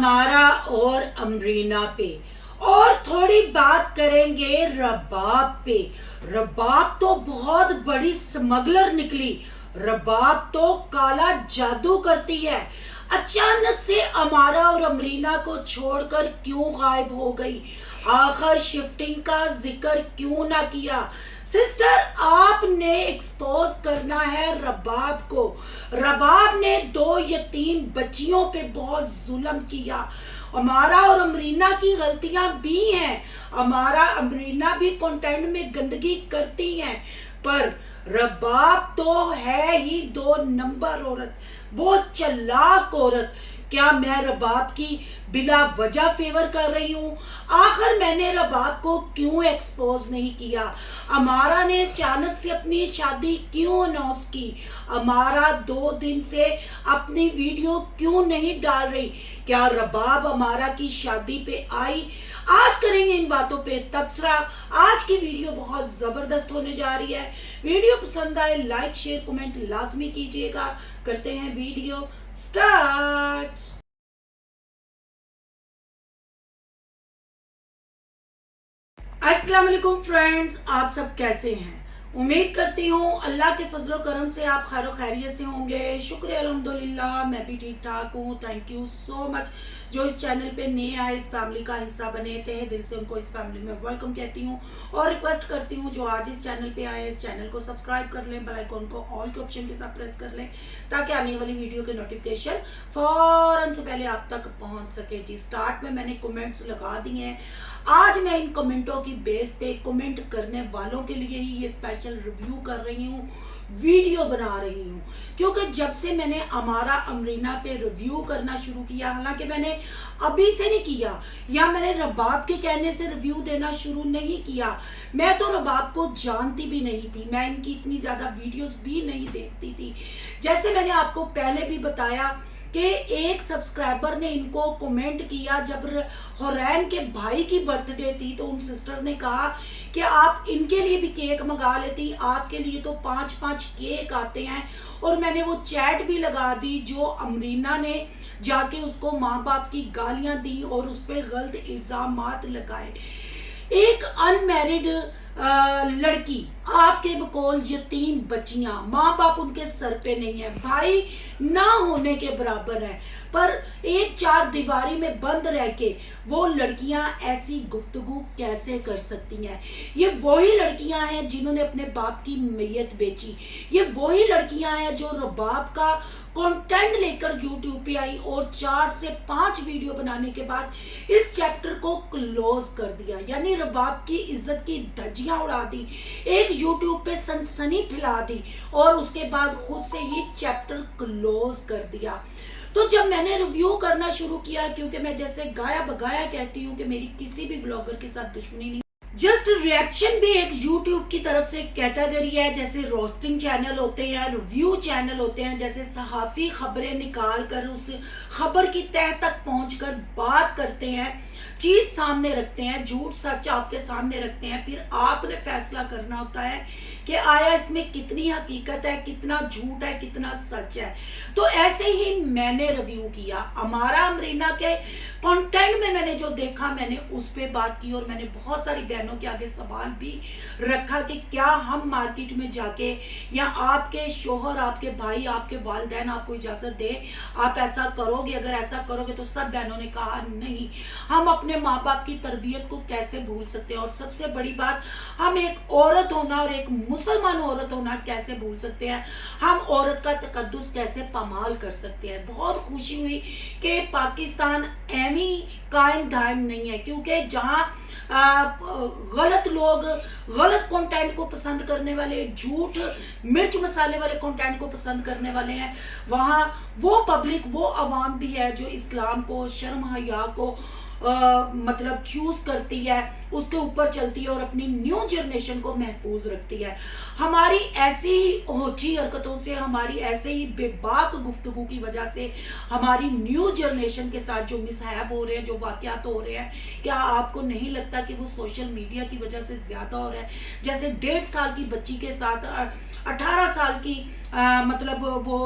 अमारा और अमरीना पे, और थोड़ी बात करेंगे रबाब पे। रबाब तो बहुत बड़ी स्मगलर निकली। रबाब तो काला जादू करती है। अचानक से अमारा और अमरीना को छोड़कर क्यों गायब हो गई? आखिर शिफ्टिंग का जिक्र क्यों ना किया? सिस्टर, आपने एक्सपोज करना है रबाब को। रबाब ने 2 यतीम बच्चियों पे बहुत जुल्म किया। अमारा और अमरीना की गलतियां भी हैं। अमारा अमरीना भी कंटेंट में गंदगी करती हैं, पर रबाब तो है ही 2 नंबर औरत, बहुत चालाक औरत। क्या मैं रबाब की बिला वजह फेवर कर रही हूँ? आखिर मैंने रबाब को क्यों एक्सपोज नहीं किया? अमारा ने अचानक से अपनी शादी क्यों अनाउंस की? अमारा 2 दिन से अपनी वीडियो क्यों नहीं डाल रही? क्या रबाब अमारा की शादी पे आई? आज करेंगे इन बातों पे तबसरा। आज की वीडियो बहुत जबरदस्त होने जा रही है। वीडियो पसंद आए लाइक शेयर कमेंट लाजमी कीजिएगा। करते हैं वीडियो स्टार्ट। अस्सलाम वालेकुम फ्रेंड्स, आप सब कैसे हैं? उम्मीद करती हूँ अल्लाह के फजलो करम से आप खैर खैरियत से होंगे। शुक्र अल्हम्दुलिल्लाह, मैं भी ठीक ठाक हूँ। थैंक यू सो मच जो इस चैनल पे नए आए, इस फैमिली का हिस्सा बने थे। दिल से उनको इस फैमिली में वेलकम कहती हूँ और रिक्वेस्ट करती हूँ जो आज इस चैनल पे आए, इस चैनल को सब्सक्राइब कर लें, बेल आइकन को ऑल के ऑप्शन के साथ प्रेस कर लें ताकि आने वाली वीडियो के नोटिफिकेशन फौरन से पहले आप तक पहुंच सके। जी, स्टार्ट में मैंने कमेंट्स लगा दिए हैं। आज मैं इन कमेंटों की बेस पे कमेंट करने वालों के लिए ही ये स्पेशल रिव्यू कर रही हूँ, वीडियो बना रही हूँ, क्योंकि जब से मैंने अमारा अमरीना पे रिव्यू करना शुरू किया, हालांकि मैंने अभी से नहीं किया या मैंने रबाब के कहने से रिव्यू देना शुरू नहीं किया। मैं तो रबाब को जानती भी नहीं थी, मैं इनकी इतनी ज्यादा वीडियोस भी नहीं देखती थी। जैसे मैंने आपको पहले भी बताया कि एक सब्सक्राइबर ने इनको कमेंट किया जब हुरैन के भाई की बर्थडे थी, तो उन सिस्टर ने कहा कि आप इनके लिए भी केक मंगा लेती, आपके लिए तो 5-5 केक आते हैं। और मैंने वो चैट भी लगा दी जो अमरीना ने जाके उसको माँ बाप की गालियां दी और उस पर गलत इल्जामात लगाए। एक अनमैरिड लड़की, आपके बकौल यतीम बच्चियां, माँ बाप उनके सर पे नहीं है, भाई ना होने के बराबर है, पर एक 4 दीवारी में बंद रह के वो लड़कियां ऐसी गुफ्तगू कैसे कर सकती हैं? ये वही लड़कियां हैं जिन्होंने अपने बाप की मैयत बेची। ये वही लड़कियां हैं जो रबाब का कंटेंट लेकर यूट्यूब पे आई और 4 से 5 वीडियो बनाने के बाद इस चैप्टर को क्लोज कर दिया, यानी रबाब की इज्जत की धज्जियां उड़ा दी, एक यूट्यूब पे सनसनी फैला दी और उसके बाद खुद से ही चैप्टर क्लोज कर दिया। तो जब मैंने रिव्यू करना शुरू किया, क्योंकि मैं जैसे गाया बगाया कहती हूँ कि मेरी किसी भी ब्लॉगर के साथ दुश्मनी नहीं, जस्ट रिएक्शन भी एक YouTube की तरफ से कैटेगरी है। जैसे रोस्टिंग चैनल होते हैं, रिव्यू चैनल होते हैं, जैसे सहाफी खबरें निकाल कर उस खबर की तह तक पहुंचकर बात करते हैं, चीज सामने रखते हैं, झूठ सच आपके सामने रखते हैं, फिर आपने फैसला करना होता है कि आया इसमें कितनी हकीकत है, कितना झूठ है, कितना सच है। तो ऐसे ही मैंने रिव्यू किया। अमारा अमरीना के कंटेंट में मैंने जो देखा मैंने उस पे बात की और मैंने बहुत सारी बहनों के आगे सवाल भी रखा कि क्या हम मार्केट में जाके या आपके शोहर, आपके भाई, आपके वालिदैन आपको इजाजत दे, आप ऐसा करोगे? अगर ऐसा करोगे तो सब बहनों ने कहा नहीं। हम अपने माँ बाप की तरबियत को कैसे भूल सकते हैं? और सबसे बड़ी बात, हम एक औरत होना और एक मुसलमान औरत होना कैसे भूल सकते हैं? हम औरत का तकद्दुस कैसे पामाल कर सकते हैं? बहुत खुशी हुई कि पाकिस्तान एवं कायम दायम नहीं है, क्योंकि जहां गलत लोग गलत कंटेंट को पसंद करने वाले, झूठ मिर्च मसाले वाले कंटेंट को पसंद करने वाले हैं, वहां वो पब्लिक, वो अवाम भी है जो इस्लाम को, शर्म हया को मतलब चूज करती है, उसके ऊपर चलती है और अपनी न्यू जनरेशन को महफूज रखती है। हमारी ऐसी ही होची हरकतों से, हमारी ऐसे ही बेबाक गुफ्तगू की वजह से हमारी न्यू जनरेशन के साथ जो मिसहैब हो रहे हैं, जो वाकयात हो रहे हैं, क्या आपको नहीं लगता कि वो सोशल मीडिया की वजह से ज्यादा हो रहा है? जैसे 1.5 साल की बच्ची के साथ 18 साल की मतलब वो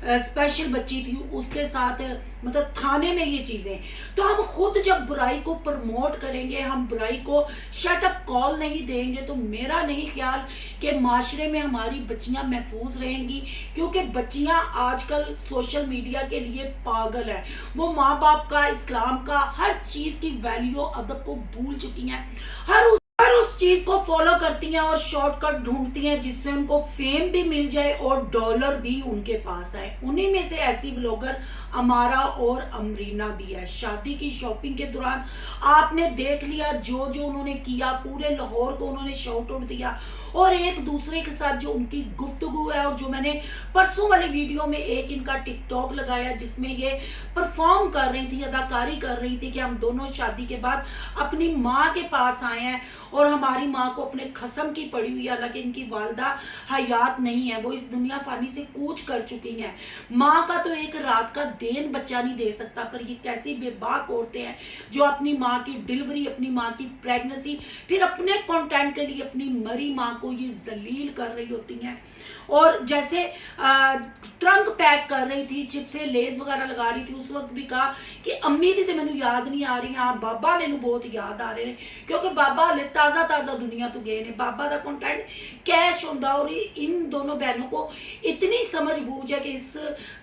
स्पेशल बच्ची थी, उसके साथ मतलब थाने में ये चीजें। तो हम खुद जब बुराई को प्रमोट करेंगे, हम बुराई को शट अप कॉल नहीं देंगे, तो मेरा नहीं ख्याल कि माशरे में हमारी बच्चियां महफूज रहेंगी। क्योंकि बच्चियां आजकल सोशल मीडिया के लिए पागल है, वो माँ बाप का, इस्लाम का, हर चीज की वैल्यू अदब को भूल चुकी हैं। हर उस चीज को फॉलो करती हैं और शॉर्टकट ढूंढती हैं जिससे उनको फेम भी मिल जाए और डॉलर भी उनके पास आए। उन्हीं में से ऐसी ब्लॉगर अमारा और अमरीना भी है। शादी की शॉपिंग के दौरान आपने देख लिया जो जो उन्होंने किया, पूरे लाहौर को उन्होंने शाउट आउट दिया और एक दूसरे के साथ जो उनकी गुफ्तगू है। और जो मैंने परसों वाली वीडियो में एक इनका टिकटॉक लगाया जिसमें ये परफॉर्म कर रही थी, अदाकारी कर रही थी कि हम दोनों शादी के बाद अपनी माँ के पास आए हैं और हमारी माँ को अपने खसम की पड़ी हुई है, हालांकि इनकी वालदा हयात नहीं है, वो इस दुनिया फानी से कूच कर चुकी हैं। माँ का तो एक रात का देन बच्चा नहीं दे सकता, पर ये कैसी बेबाक औरतें हैं जो अपनी माँ की डिलीवरी, अपनी माँ की प्रेगनेंसी, फिर अपने कंटेंट के लिए अपनी मरी माँ को ये जलील कर रही होती हैं। और जैसे ट्रंक पैक कर रही थी, चिप्से लेज वगैरह लगा रही थी, उस वक्त भी कहा कि अम्मी दी तो मैनू याद नहीं आ रही, हाँ बाबा मैनू बहुत याद आ रहे हैं, क्योंकि बाबा हले ताजा ताजा दुनिया तो गए ने। बाबा का कंटेंट कैश होंदा और इन दोनों बहनों को इतनी समझ बूझ है कि इस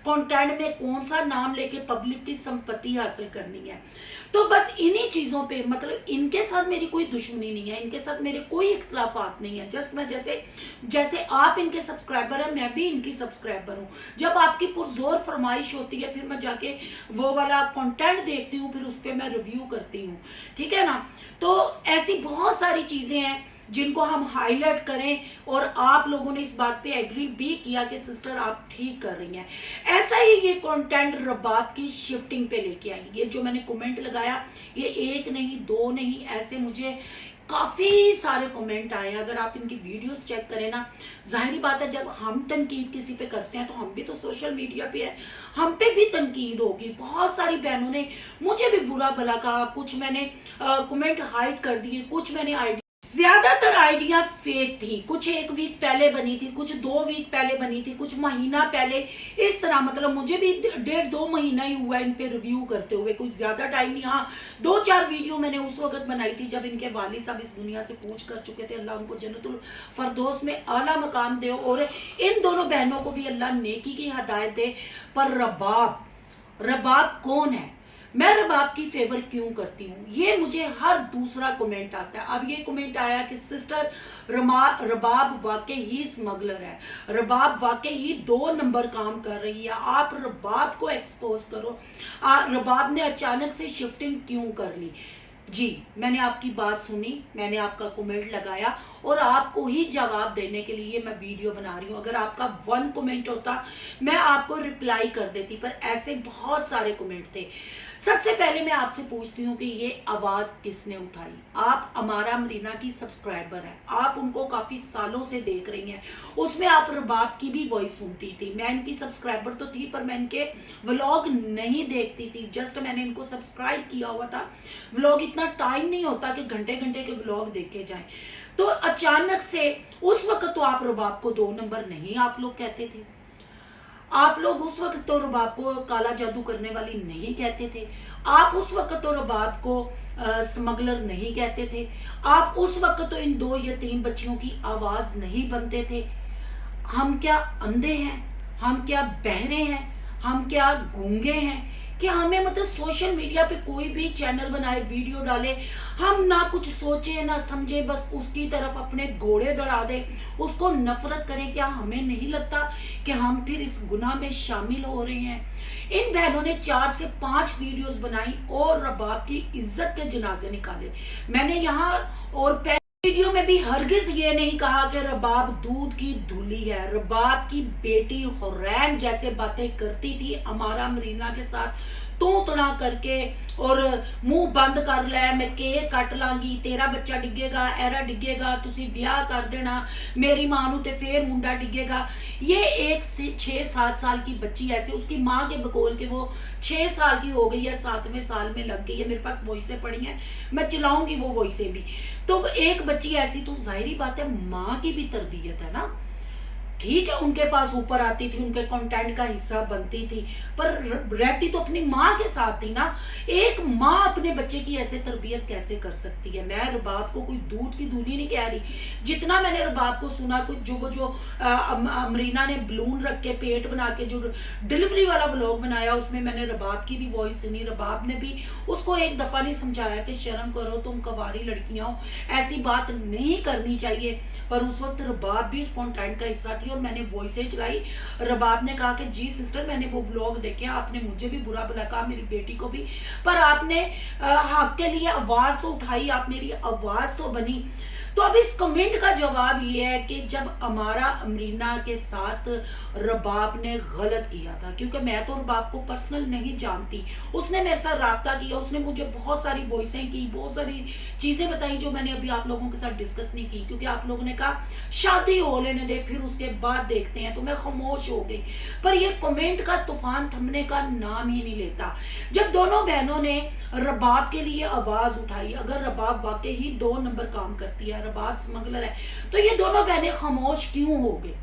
कंटेंट में कौन सा नाम लेके पब्लिक की संपत्ति हासिल करनी है। तो बस इन्हीं चीजों पे, मतलब इनके साथ मेरी कोई दुश्मनी नहीं है, इनके साथ मेरे कोई इख्तलाफात नहीं है। जस्ट मैं जैसे आप इनके सब्सक्राइबर है, मैं भी इनकी सब्सक्राइबर हूँ। जब आपकी पुरजोर फरमाइश होती है फिर मैं जाके वो वाला कंटेंट देखती हूँ, फिर उस पर मैं रिव्यू करती हूँ, ठीक है ना। तो ऐसी बहुत सारी चीजें हैं जिनको हम हाईलाइट करें और आप लोगों ने इस बात पे एग्री भी किया कि सिस्टर आप ठीक कर रही हैं। ऐसा ही ये कंटेंट रबाब की शिफ्टिंग पे लेके आई। ये जो मैंने कमेंट लगाया, ये एक नहीं दो नहीं, ऐसे मुझे काफी सारे कमेंट आए। अगर आप इनकी वीडियोस चेक करें ना, जाहिर बात है जब हम तनकीद किसी पे करते हैं तो हम भी तो सोशल मीडिया पे है, हम पे भी तनकीद होगी। बहुत सारी बहनों ने मुझे भी बुरा भला कहा, कुछ मैंने कमेंट हाइड कर दिए, कुछ मैंने ज्यादातर आइडिया फेक थी। कुछ एक वीक पहले बनी थी, कुछ 2 वीक पहले बनी थी, कुछ महीना पहले, इस तरह। मतलब मुझे भी 1.5-2 महीना ही हुआ इन पे रिव्यू करते हुए, कुछ ज्यादा टाइम नहीं। हाँ 2-4 वीडियो मैंने उस वक्त बनाई थी जब इनके वालिद साहब इस दुनिया से कूच कर चुके थे। अल्लाह उनको जन्नतुल फरदौस में आला मकाम दे और इन दोनों बहनों को भी अल्लाह नेकी की हिदायत दे। पर रबाब कौन है, मैं रबाब की फेवर क्यों करती हूँ, ये मुझे हर दूसरा कमेंट आता है। अब ये कमेंट आया कि सिस्टर रबाब वाकई ही स्मगलर है, रबाब वाकई ही 2 नंबर काम कर रही है, आप रबाब को एक्सपोज करो। रबाब ने अचानक से शिफ्टिंग क्यों कर ली। जी मैंने आपकी बात सुनी, मैंने आपका कमेंट लगाया और आपको ही जवाब देने के लिए मैं वीडियो बना रही हूँ। अगर आपका 1 कमेंट होता मैं आपको रिप्लाई कर देती, पर ऐसे बहुत सारे कमेंट थे। सबसे पहले मैं आपसे पूछती हूँ कि ये आवाज किसने उठाई। आप अमारा अमरीना की सब्सक्राइबर हैं, आप उनको काफी सालों से देख रही हैं, उसमें आप रबाब की भी वॉइस सुनती थी। मैं इनकी सब्सक्राइबर तो थी पर मैं इनके व्लॉग नहीं देखती थी, जस्ट मैंने इनको सब्सक्राइब किया हुआ था। व्लॉग इतना टाइम नहीं होता कि घंटे घंटे के व्लॉग देखे जाएं। तो अचानक से उस वक्त तो आप रबाब को 2 नंबर नहीं आप लोग कहते थे, आप लोग उस वक्त तो रबाब को काला जादू करने वाली नहीं कहते थे, आप उस वक्त तो रबाब को स्मगलर नहीं कहते थे, आप उस वक्त तो इन 2 यतीम बच्चियों की आवाज नहीं बनते थे। हम क्या अंधे हैं, हम क्या बहरे हैं, हम क्या गूंगे हैं कि हमें मतलब सोशल मीडिया पे कोई भी चैनल बनाए, वीडियो डाले, हम ना कुछ सोचे ना समझे, बस उसकी तरफ अपने घोड़े दौड़ा दे, उसको नफरत करें। क्या हमें नहीं लगता कि हम फिर इस गुनाह में शामिल हो रहे हैं। इन बहनों ने 4 से 5 वीडियोस बनाई और रबाब की इज्जत के जनाजे निकाले। मैंने यहाँ और वीडियो में भी हरगिज ये नहीं कहा कि रबाब दूध की धुली है। रबाब की बेटी हुरैन जैसे बातें करती थी अमारा अमरीना के साथ, तू तना करके और मुंह बंद कर ले, मैं केक कट लांगी, तेरा बच्चा डिगेगा, एरा डिगेगा, तुसी ब्याह कर देना, मेरी मां नू ते फिर मुंडा डिगेगा। ये एक से 6-7 साल की बच्ची ऐसे, उसकी माँ के बकोल के वो 6 साल की हो गई है, 7वें साल में लग गई है। मेरे पास वॉइसें पड़ी हैं, मैं चलाऊंगी वो वॉइसें भी। तो एक बच्ची ऐसी, तो जाहिर बात है माँ की भी तरबियत है ना। ठीक है, उनके पास ऊपर आती थी, उनके कंटेंट का हिस्सा बनती थी, पर रहती तो अपनी माँ के साथ थी ना। एक माँ अपने बच्चे की ऐसे तरबियत कैसे कर सकती है? मैं रबाब को कोई दूध की धूली नहीं कह रही। जितना मैंने रबाब को सुना, कुछ जो अमरीना ने बलून रख के पेट बना के जो डिलीवरी वाला व्लॉग बनाया, उसमें मैंने रबाब की भी वॉइस सुनी। रबाब ने भी उसको एक दफा नहीं समझाया कि शर्म करो, तुम कवारी लड़कियां हो, ऐसी बात नहीं करनी चाहिए। पर उस वक्त रबाब भी उस कंटेंट का हिस्सा थी और मैंने वॉइसें चलाई। रबाब ने कहा कि जी सिस्टर, मैंने वो व्लॉग देखे, आपने मुझे भी बुरा भला कहा, मेरी बेटी को भी, पर आपने हक के लिए आवाज तो उठाई, आप मेरी आवाज तो बनी। तो अब इस कमेंट का जवाब ये है कि जब अमारा अमरीना के साथ रबाब ने गलत किया था, क्योंकि मैं तो रबाब को पर्सनल नहीं जानती, उसने मेरे साथ राब्ता किया, उसने मुझे बहुत सारी वॉइसें की, बहुत सारी चीजें बताई जो मैंने अभी आप लोगों के साथ डिस्कस नहीं की, क्योंकि आप लोगों ने कहा शादी हो लेने दे, फिर उसके बाद देखते हैं, तो मैं खामोश हो गई। पर ये कमेंट का तूफान थमने का नाम ही नहीं लेता। जब दोनों बहनों ने रबाब के लिए आवाज उठाई, अगर रबाब वाकई ही 2 नंबर काम करती है, रबाब स्मगलर है, तो ये दोनों बहनें खामोश क्यों हो गई?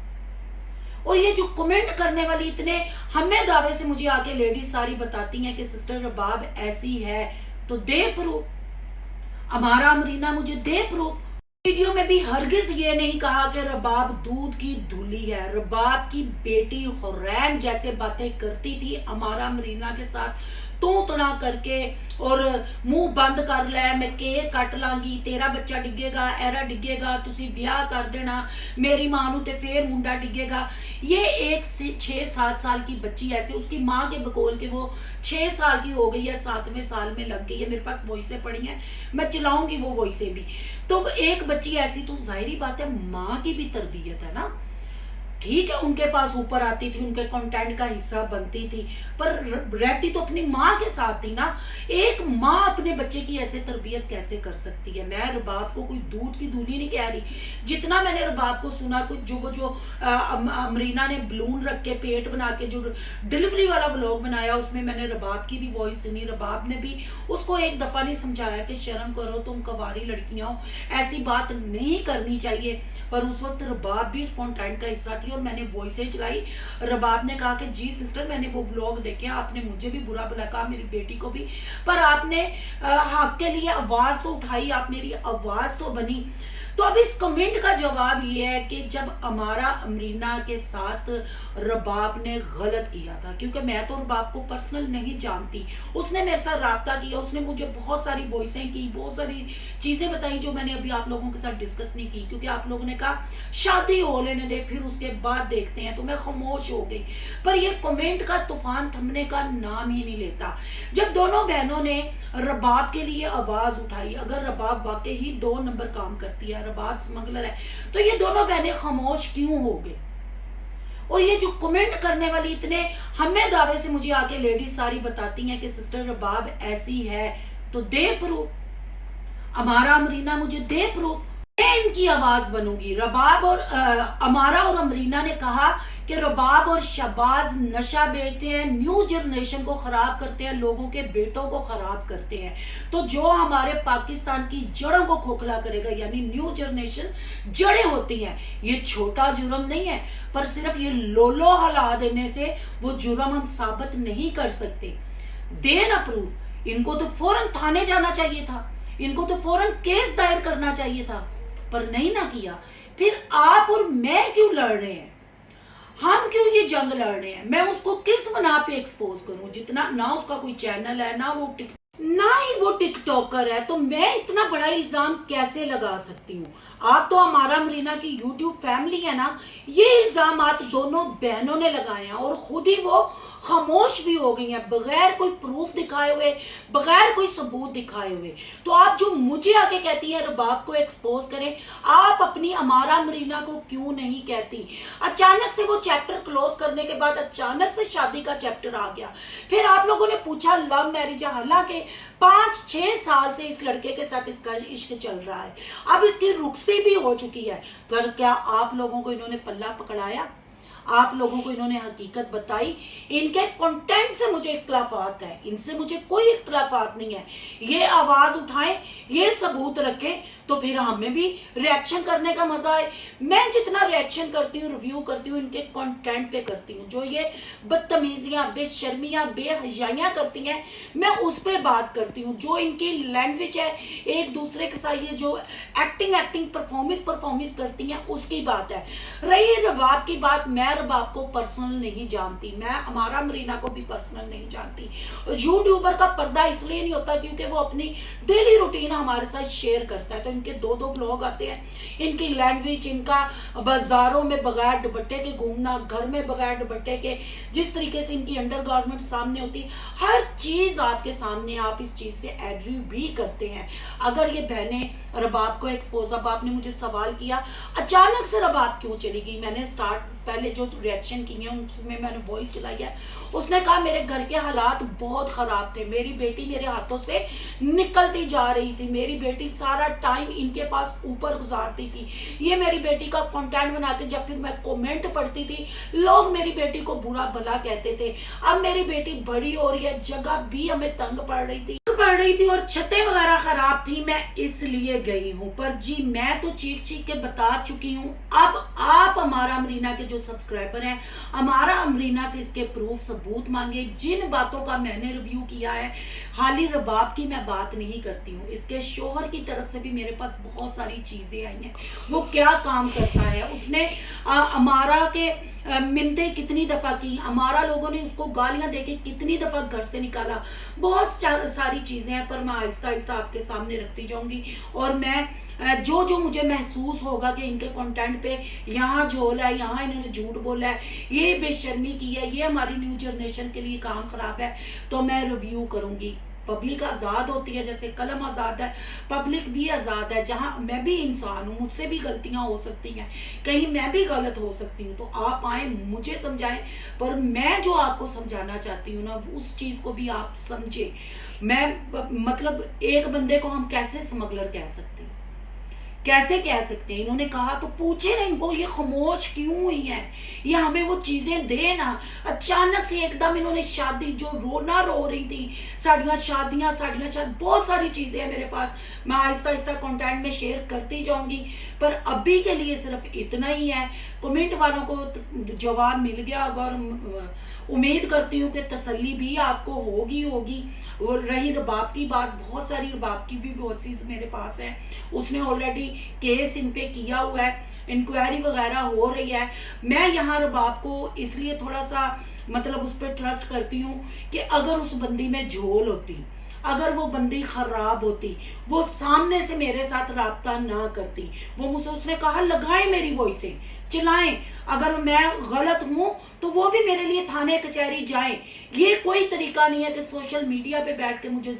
और ये जो कमेंट करने वाली इतने हमें दावे से मुझे आके लेडीज सारी बताती हैं कि सिस्टर रबाब ऐसी है, तो दे प्रूफ। हमारा अमरीना मुझे दे प्रूफ। वीडियो में भी हरगिज ये नहीं कहा कि रबाब दूध की धुली है। रबाब की बेटी हुरैन जैसे बातें करती थी हमारा अमरीना के साथ, तू तना करके और मुंह बंद कर ले, मैं केक कट लांगी, तेरा बच्चा डिगेगा, एरा डिगेगा, तुसी ब्याह कर देना, मेरी मां नू ते फिर मुंडा डिगेगा। ये एक 6-7 साल की बच्ची ऐसे, उसकी माँ के बकोल के वो 6 साल की हो गई है, 7वें साल में लग गई है। मेरे पास वॉइसें पड़ी हैं, मैं चलाऊंगी वो वॉइसें भी। तो एक बच्ची ऐसी, तो जाहिर बात है माँ की भी तरबियत है ना। ठीक है, उनके पास ऊपर आती थी, उनके कंटेंट का हिस्सा बनती थी, पर रहती तो अपनी माँ के साथ थी ना। एक माँ अपने बच्चे की ऐसे तरबियत कैसे कर सकती है? मैं रबाब को कोई दूध की धूली नहीं कह रही। जितना मैंने रबाब को सुना, कुछ जो अमरीना ने बलून रख के पेट बना के जो डिलीवरी वाला व्लॉग बनाया, उसमें मैंने रबाब की भी वॉइस सुनी। रबाब ने भी उसको एक दफा नहीं समझाया कि शर्म करो, तुम कवारी लड़कियां हो, ऐसी बात नहीं करनी चाहिए। पर उस वक्त रबाब भी उस कंटेंट का हिस्सा थी और मैंने वॉइसें चलाई। रबाब ने कहा कि जी सिस्टर, मैंने वो व्लॉग देखे, आपने मुझे भी बुरा भला कहा, मेरी बेटी को भी, पर आपने हक के लिए आवाज तो उठाई, आप मेरी आवाज तो बनी। तो अब इस कमेंट का जवाब ये है कि जब हमारा अमरीना के साथ रबाब ने गलत किया था, क्योंकि मैं तो रबाब को पर्सनल नहीं जानती, उसने मेरे साथ राब्ता किया, उसने मुझे बहुत सारी वॉइसें की, बहुत सारी चीजें बताई जो मैंने अभी आप लोगों के साथ डिस्कस नहीं की, क्योंकि आप लोगों ने कहा शादी हो लेने दे, फिर उसके बाद देखते हैं, तो मैं खामोश हो गई। पर ये कमेंट का तूफान थमने का नाम ही नहीं लेता। जब दोनों बहनों ने रबाब के लिए आवाज उठाई, अगर रबाब वाकई ही 2 नंबर काम करती है, रबाब स्मगलर है, तो ये दोनों बहनें खामोश क्यों हो गई? और ये जो कमेंट करने वाली इतने हमें दावे से मुझे आके लेडीज सारी बताती हैं कि सिस्टर रबाब ऐसी है, तो दे प्रूफ। हमारा अमरीना मुझे दे प्रूफ, मैं इनकी आवाज बनूंगी। रबाब और अमारा और अमरीना ने कहा कि रबाब और शहबाज नशा बेचते हैं, न्यू जनरेशन को खराब करते हैं, लोगों के बेटों को खराब करते हैं। तो जो हमारे पाकिस्तान की जड़ों को खोखला करेगा, यानी न्यू जनरेशन जड़ें होती हैं, ये छोटा जुर्म नहीं है, पर सिर्फ ये लोलो हला देने से वो जुर्म हम साबित नहीं कर सकते। देना प्रूफ। इनको तो फौरन थाने जाना चाहिए था, इनको तो फौरन केस दायर करना चाहिए था, पर नहीं ना किया। फिर आप और मैं क्यों लड़ रहे हैं? हम क्यों ये जंग लड़ रहे हैं? मैं उसको किस बना पे एक्सपोज करूं? जितना ना उसका कोई चैनल है, ना ही वो टिकटॉकर है, तो मैं इतना बड़ा इल्जाम कैसे लगा सकती हूँ? आप तो हमारा अमरीना की यूट्यूब फैमिली है ना, ये इल्जाम आप दोनों बहनों ने लगाए हैं और खुद ही वो खामोश भी हो गई हैं, बगैर कोई प्रूफ दिखाए हुए, बगैर कोई सबूत दिखाए हुए। तो आप जो मुझे आके कहती है रबाब को एक्सपोज करें, आप अपनी हमारा अमरीना को क्यों नहीं कहती? अचानक से वो चैप्टर क्लोज करने के बाद अचानक से शादी का चैप्टर आ गया। फिर आप लोगों ने पूछा लव मैरिज है, हालांकि 5-6 साल से इस लड़के के साथ इसका इश्क चल रहा है, अब इसकी रुखसती भी हो चुकी है, पर क्या आप लोगों को इन्होंने पल्ला पकड़ाया? आप लोगों को इन्होंने हकीकत बताई। इनके कंटेंट से मुझे इख्तलाफात है, इनसे मुझे कोई इख्तलाफात नहीं है। ये आवाज उठाएं, ये सबूत रखें, तो फिर हमें भी रिएक्शन करने का मजा आए। मैं जितना रिएक्शन करती हूँ, रिव्यू करती हूँ, इनके कंटेंट पे करती हूँ। जो ये बदतमीजियां, बेशर्मियां, बेहयाइयां करती हैं, मैं उस पर बात करती हूँ। जो इनकी लैंग्वेज है, एक दूसरे के साथ ये जो एक्टिंग परफॉर्मेंस करती हैं, उसकी बात है। रही रबाब की बात, मैं रबाब को पर्सनल नहीं जानती, मैं अमारा अमरीना को भी पर्सनल नहीं जानती। यूट्यूबर का पर्दा इसलिए नहीं होता क्योंकि वो अपनी डेली रूटीन हमारे साथ शेयर करता है। तो इनके दो ब्लॉग आते हैं। इनकी लैंग्वेज, इनका बाजारों में बगैर दुपट्टे के घूमना, घर में बगैर दुपट्टे के, जिस तरीके से इनकी अंडरगारमेंट सामने होती है, हर चीज आपके सामने, आप इस चीज से एग्री भी करते हैं। अगर ये बहनें रबाब को एक्सपोज, अब आपने मुझे सवाल किया अचानक से रबाब क्यों चली गई, मैंने पहले जो रिएक्शन किए हैं उसमें मैंने वॉइस चलाई है। उसने कहा मेरे घर के हालात बहुत खराब थे, मेरी बेटी मेरे हाथों से निकलती जा रही थी, मेरी बेटी सारा टाइम इनके पास ऊपर गुजारती थी। ये मेरी बेटी का कंटेंट बनाते, जब फिर मैं कमेंट पढ़ती थी, लोग मेरी बेटी को बुरा भला कहते थे। अब मेरी बेटी बड़ी हो रही है, जगह भी हमें तंग पड़ रही थी और छतें वगैरह खराब थी, मैं इसलिए गई हूं। पर जी मैं तो चीख के बता चुकी हूं। अब आप हमारा अमरीना के जो सब्सक्राइबर हैं, हमारा अमरीना से इसके प्रूफ सबूत मांगे। जिन बातों का मैंने रिव्यू किया है, खाली रबाब की मैं बात नहीं करती हूँ, इसके शोहर की तरफ से भी मेरे पास बहुत सारी चीजें आई हैं। वो क्या काम करता है, उसने हमारा के मिन्नतें कितनी दफा की, हमारा लोगों ने उसको गालियां देके कितनी दफा घर से निकाला, बहुत सारी चीजें हैं। पर मैं आहिस्ता आहिस्ता आपके सामने रखती जाऊंगी। और मैं जो मुझे महसूस होगा कि इनके कंटेंट पे यहाँ झोल है, यहाँ इन्होंने झूठ बोला है, ये बेशर्मी की है, ये हमारी न्यू जनरेशन के लिए काम खराब है, तो मैं रिव्यू करूंगी। पब्लिक आजाद होती है, जैसे कलम आजाद है, पब्लिक भी आजाद है। जहां मैं भी इंसान हूं, मुझसे भी गलतियां हो सकती हैं, कहीं मैं भी गलत हो सकती हूँ। तो आप आए, मुझे समझाएं, पर मैं जो आपको समझाना चाहती हूँ ना, उस चीज को भी आप समझे। मैं मतलब एक बंदे को हम कैसे स्मगलर कह सकते हैं, कैसे कह सकते हैं? इन्होंने कहा तो पूछे ना इनको, ये खामोश क्यों हुई है, ये हमें वो चीजें दे ना। अचानक से एकदम इन्होंने शादी, जो रो रही थी, साड़ियां शादियां, बहुत सारी चीजें हैं मेरे पास, मैं आहिस्ता आहिस्ता कंटेंट में शेयर करती जाऊंगी। पर अभी के लिए सिर्फ इतना ही है। कमेंट वालों को जवाब मिल गया होगा और उम्मीद करती हूँ कि तसल्ली भी आपको होगी। और रही रबाब की बात, बहुत सारी रबाब की भी वॉइसेस मेरे पास है, उसने ऑलरेडी केस इन पे किया हुआ है, इंक्वायरी वगैरह हो रही है। मैं यहाँ रबाब को इसलिए थोड़ा सा मतलब उस पर ट्रस्ट करती हूँ कि अगर उस बंदी में झोल होती, अगर वो बंदी खराब होती, वो सामने से मेरे साथ राब्ता ना करती, वो मुझसे, उसने कहा लगाएं मेरी वॉइसें, चलाएं, अगर मैं गलत हूं तो वो भी मेरे लिए थाने कचहरी जाएं। ये कोई तरीका नहीं है कि सोशल मीडिया पे बैठ के मुझे